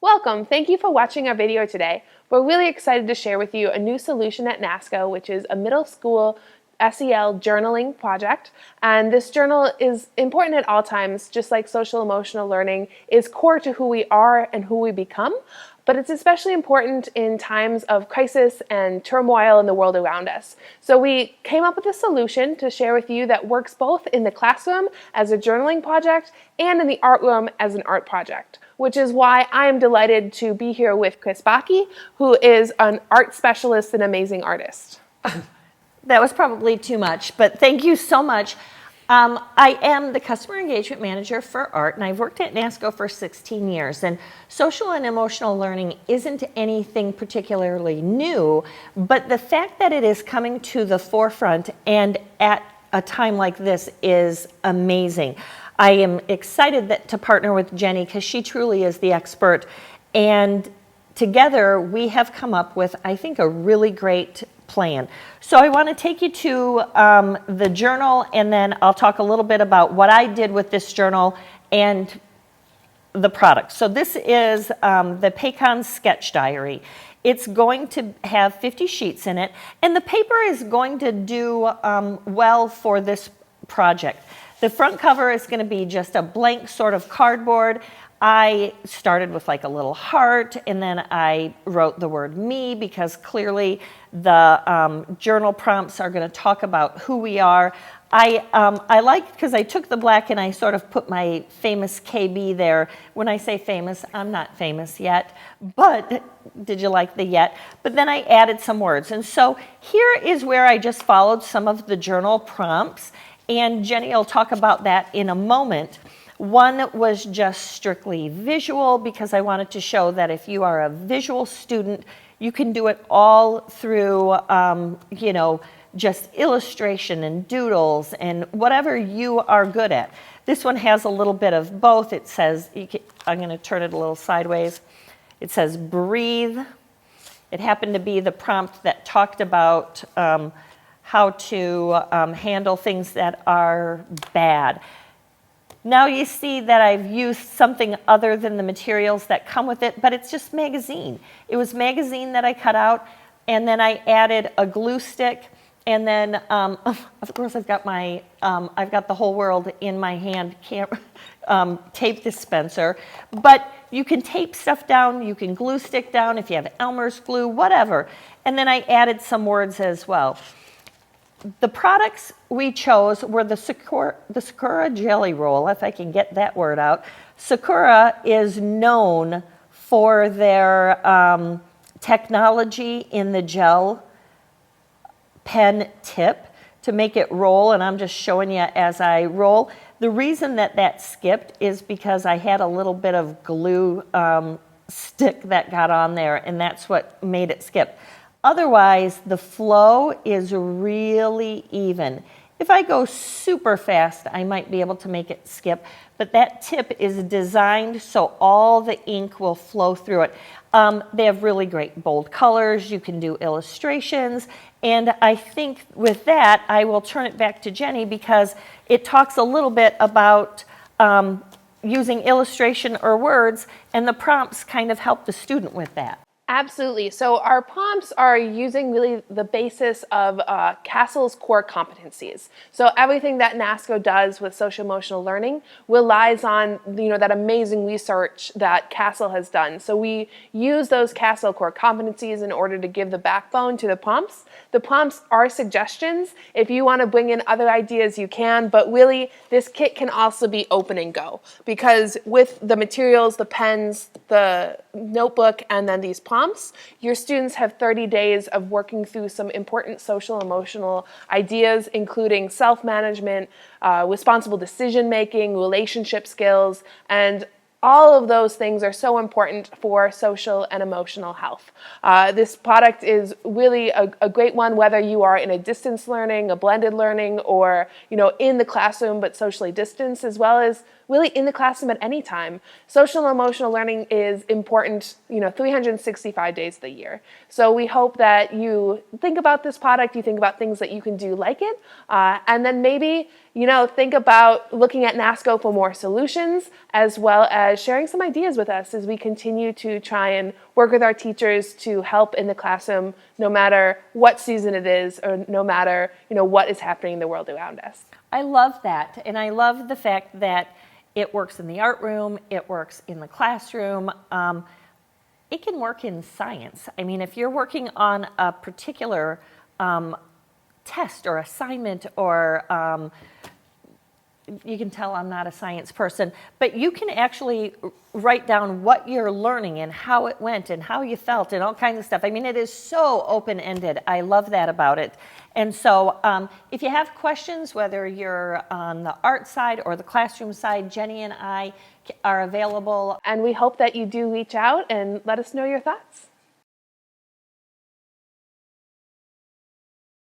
Welcome! Thank you for watching our video today. We're really excited to share with you a new solution at Nasco, which is a middle school SEL journaling project. And this journal is important at all times, just like social emotional learning is core to who we are and who we become. But it's especially important in times of crisis and turmoil in the world around us. So we came up with a solution to share with you that works both in the classroom as a journaling project and in the art room as an art project, which is why I am delighted to be here with Chris Bakke, who is an art specialist and amazing artist. That was probably too much, but thank you so much. I am the customer engagement manager for art, and I've worked at Nasco for 16 years. And social and emotional learning isn't anything particularly new, but the fact that it is coming to the forefront and at a time like this is amazing. I am excited to partner with Jenny because she truly is the expert. And together we have come up with, I think, a really great plan. So I want to take you to the journal, and then I'll talk a little bit about what I did with this journal and the product. So this is the Paycon Sketch Diary. It's going to have 50 sheets in it, and the paper is going to do well for this project. The front cover is going to be just a blank sort of cardboard. I started with like a little heart, and then I wrote the word me because clearly the journal prompts are going to talk about who we are. I like, because I took the black and I sort of put my famous KB there. When I say famous, I'm not famous yet, but did you like the yet? But then I added some words. And so here is where I just followed some of the journal prompts, and Jenny will talk about that in a moment. One was just strictly visual because I wanted to show that if you are a visual student, you can do it all through, just illustration and doodles and whatever you are good at. This one has a little bit of both. It says, I'm going to turn it a little sideways. It says breathe. It happened to be the prompt that talked about how to handle things that are bad. Now you see that I've used something other than the materials that come with it, but it's just magazine. It was magazine that I cut out, and then I added a glue stick, and then of course I've got the whole world in my hand tape dispenser. But you can tape stuff down, you can glue stick down if you have Elmer's glue, whatever. And then I added some words as well. The products we chose were the Sakura Jelly Roll, if I can get that word out. Sakura is known for their technology in the gel pen tip to make it roll, and I'm just showing you as I roll. The reason that skipped is because I had a little bit of glue stick that got on there, and that's what made it skip. Otherwise, the flow is really even. If I go super fast, I might be able to make it skip, but that tip is designed so all the ink will flow through it. They have really great bold colors. You can do illustrations, and I think with that, I will turn it back to Jenny because it talks a little bit about using illustration or words, and the prompts kind of help the student with that. Absolutely. So our prompts are using really the basis of CASEL's core competencies. So everything that Nasco does with social emotional learning relies on that amazing research that CASEL has done. So we use those CASEL core competencies in order to give the backbone to the prompts. The prompts are suggestions. If you want to bring in other ideas, you can, but really this kit can also be open and go because with the materials, the pens, the notebook, and then these prompts, your students have 30 days of working through some important social emotional ideas, including self-management, responsible decision-making, relationship skills, and all of those things are so important for social and emotional health. This product is really a great one, whether you are in a distance learning, a blended learning, or in the classroom but socially distanced, as well as really in the classroom at any time. Social and emotional learning is important, 365 days of the year. So we hope that you think about this product, you think about things that you can do like it, and then maybe, think about looking at NASCO for more solutions, as well as sharing some ideas with us as we continue to try and work with our teachers to help in the classroom, no matter what season it is, or no matter, what is happening in the world around us. I love that, and I love the fact that it works in the art room, it works in the classroom. It can work in science. I mean, if you're working on a particular test or assignment, or you can tell I'm not a science person, but you can actually write down what you're learning and how it went and how you felt and all kinds of stuff. I mean, it is so open-ended. I love that about it. And so if you have questions, whether you're on the art side or the classroom side, Jenny and I are available. And we hope that you do reach out and let us know your thoughts.